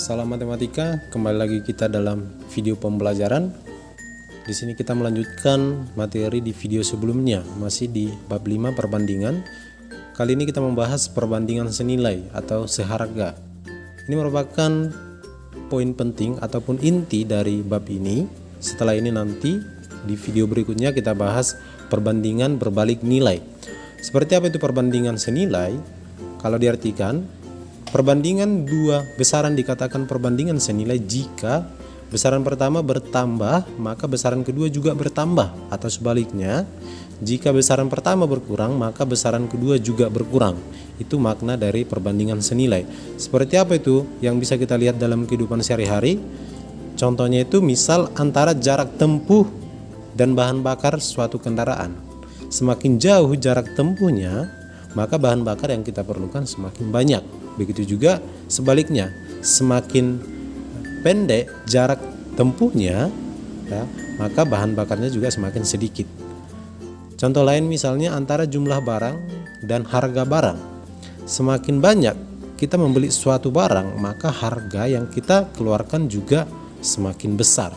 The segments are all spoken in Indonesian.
Salam matematika, kembali lagi kita dalam video pembelajaran. Di sini kita melanjutkan materi di video sebelumnya, masih di bab 5 perbandingan. Kali ini kita membahas perbandingan senilai atau seharga. Ini merupakan poin penting ataupun inti dari bab ini. Setelah ini nanti di video berikutnya kita bahas perbandingan berbalik nilai. Seperti apa itu perbandingan senilai? Kalau diartikan, perbandingan dua besaran dikatakan perbandingan senilai jika besaran pertama bertambah maka besaran kedua juga bertambah, atau sebaliknya jika besaran pertama berkurang maka besaran kedua juga berkurang. Itu makna dari perbandingan senilai. Seperti apa itu yang bisa kita lihat dalam kehidupan sehari-hari? Contohnya itu misal antara jarak tempuh dan bahan bakar suatu kendaraan. Semakin jauh jarak tempuhnya, maka bahan bakar yang kita perlukan semakin banyak. Begitu juga sebaliknya, semakin pendek jarak tempuhnya, ya, maka bahan bakarnya juga semakin sedikit. Contoh lain misalnya antara jumlah barang dan harga barang. Semakin banyak kita membeli suatu barang, maka harga yang kita keluarkan juga semakin besar.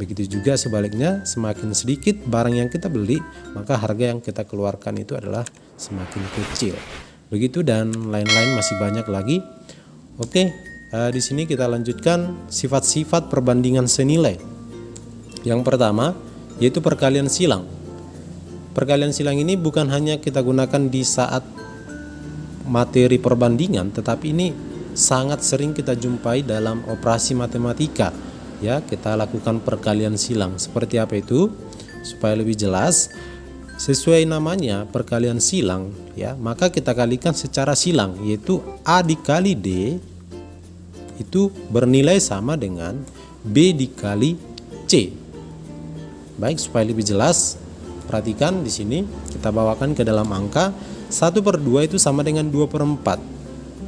Begitu juga sebaliknya, semakin sedikit barang yang kita beli, maka harga yang kita keluarkan itu adalah semakin kecil. Begitu dan lain-lain masih banyak lagi. Oke, di sini kita lanjutkan sifat-sifat perbandingan senilai. Yang pertama yaitu perkalian silang. Perkalian silang ini bukan hanya kita gunakan di saat materi perbandingan, tetapi ini sangat sering kita jumpai dalam operasi matematika. Ya, kita lakukan perkalian silang. Seperti apa itu? Supaya lebih jelas, sesuai namanya perkalian silang, ya, maka kita kalikan secara silang, yaitu A dikali D itu bernilai sama dengan B dikali C. Baik, supaya lebih jelas, perhatikan di sini kita bawakan ke dalam angka 1/2 itu sama dengan 2/4.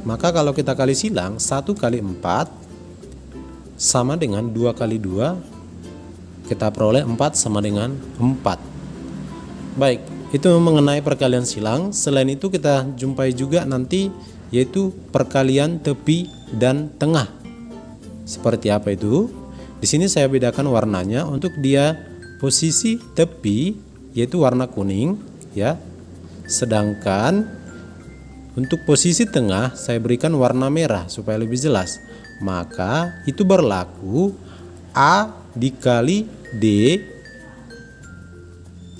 Maka kalau kita kali silang, 1 kali 4 sama dengan 2 kali 2, kita peroleh 4 sama dengan 4. Baik, itu mengenai perkalian silang. Selain itu kita jumpai juga nanti yaitu perkalian tepi dan tengah. Seperti apa itu? Di sini saya bedakan warnanya. Untuk dia posisi tepi yaitu warna kuning, ya. Sedangkan untuk posisi tengah saya berikan warna merah supaya lebih jelas. Maka itu berlaku A dikali D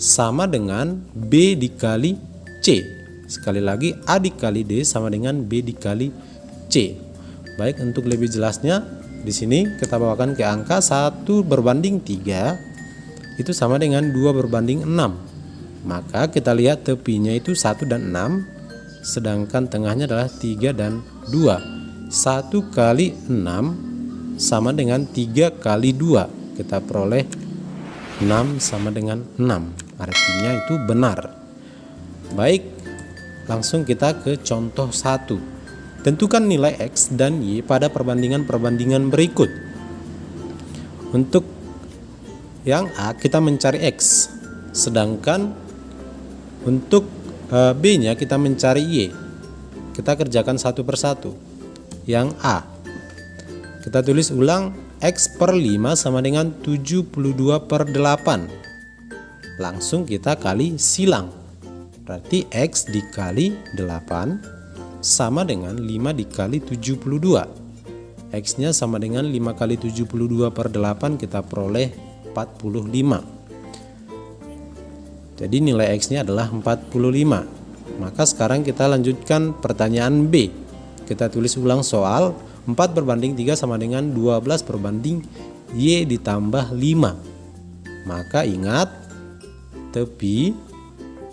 sama dengan B dikali C. Sekali lagi, A dikali D sama dengan B dikali C. Baik, untuk lebih jelasnya di sini kita bawakan ke angka 1/3 itu sama dengan 2/6. Maka kita lihat tepinya itu 1 dan 6, sedangkan tengahnya adalah 3 dan 2. 1 kali 6 sama dengan 3 kali 2. Kita peroleh 6 sama dengan 6. Artinya itu benar. Baik, langsung kita ke contoh 1. Tentukan nilai X dan Y pada perbandingan-perbandingan berikut. Untuk yang A kita mencari X, sedangkan untuk B-nya kita mencari Y. Kita kerjakan satu persatu. Yang A kita tulis ulang, X/5 sama dengan 72/8. Langsung kita kali silang. Berarti X dikali 8 sama dengan 5 dikali 72. X nya sama dengan 5 kali 72/8, kita peroleh 45. Jadi nilai X nya adalah 45. Maka sekarang kita lanjutkan pertanyaan B. Kita tulis ulang soal, 4/3 sama dengan 12/Y ditambah 5. Maka ingat, tepi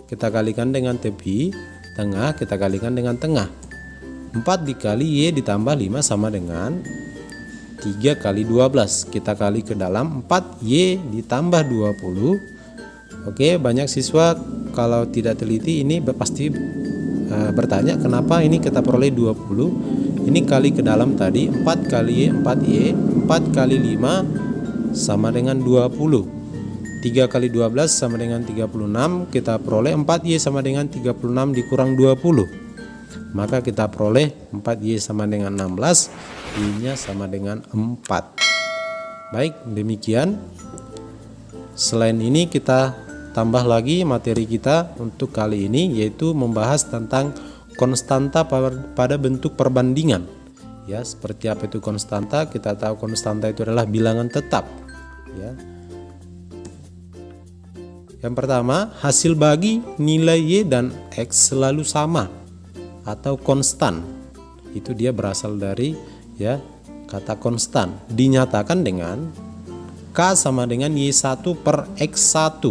kita kalikan dengan tepi, tengah kita kalikan dengan tengah. 4 dikali Y ditambah 5 sama dengan 3 kali 12. Kita kali ke dalam 4Y ditambah 20. Oke, banyak siswa kalau tidak teliti ini pasti bertanya kenapa ini kita peroleh 20. Ini kali ke dalam tadi, 4 kali Y 4Y, 4 kali 5 sama dengan 20. 3 kali 12 sama dengan 36, kita peroleh 4Y sama dengan 36 dikurang 20. Maka kita peroleh 4Y sama dengan 16. Y-nya sama dengan 4. Baik, demikian. Selain ini kita tambah lagi materi kita untuk kali ini, yaitu membahas tentang konstanta pada bentuk perbandingan. Ya, seperti apa itu konstanta? Kita tahu konstanta itu adalah bilangan tetap. Ya. Yang pertama, hasil bagi nilai Y dan X selalu sama atau konstan. Itu dia berasal dari ya kata konstan. Dinyatakan dengan K sama dengan Y1 per X1.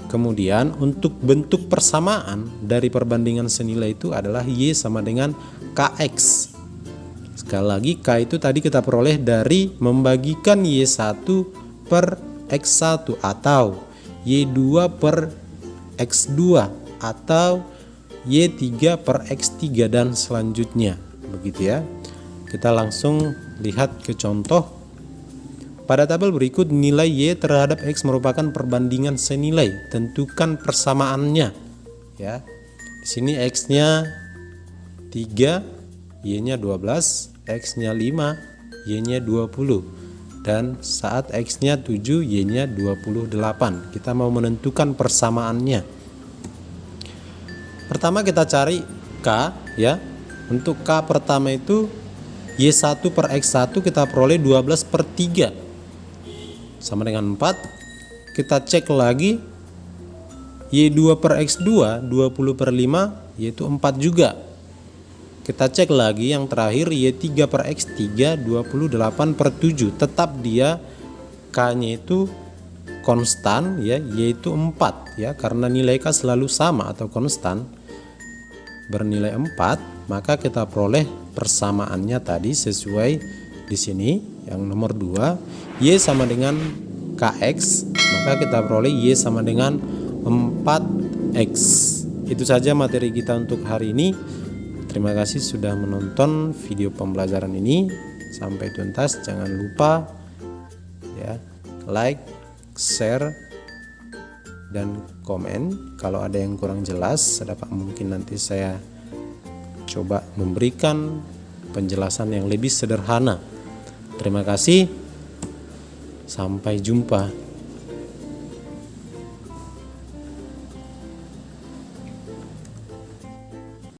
Kemudian untuk bentuk persamaan dari perbandingan senilai itu adalah Y sama dengan KX. Sekali lagi, K itu tadi kita peroleh dari membagikan Y1 per X1 atau Y2 per X2 atau Y3 per X3 dan selanjutnya. Begitu ya. Kita langsung lihat ke contoh. Pada tabel berikut nilai Y terhadap X merupakan perbandingan senilai. Tentukan persamaannya. Ya. Di sini X-nya 3, Y-nya 12, X-nya 5, Y-nya 20. Dan saat X-nya 7, Y-nya 28. Kita mau menentukan persamaannya. Pertama kita cari K ya. Untuk K pertama itu Y1 per X1 kita peroleh 12 per 3 sama dengan 4. Kita cek lagi Y2 per X2 20 per 5 yaitu 4 juga. Kita cek lagi yang terakhir Y3 per X3 28 per 7. Tetap dia K-nya itu konstan ya, yaitu 4 ya, karena nilai K selalu sama atau konstan bernilai 4, maka kita peroleh persamaannya tadi sesuai di sini yang nomor 2, Y sama dengan KX, maka kita peroleh Y sama dengan 4X. Itu saja materi kita untuk hari ini. Terima kasih sudah menonton video pembelajaran ini sampai tuntas. Jangan lupa ya, like, share, dan komen. Kalau ada yang kurang jelas, sedapat mungkin nanti saya coba memberikan penjelasan yang lebih sederhana. Terima kasih. Sampai jumpa.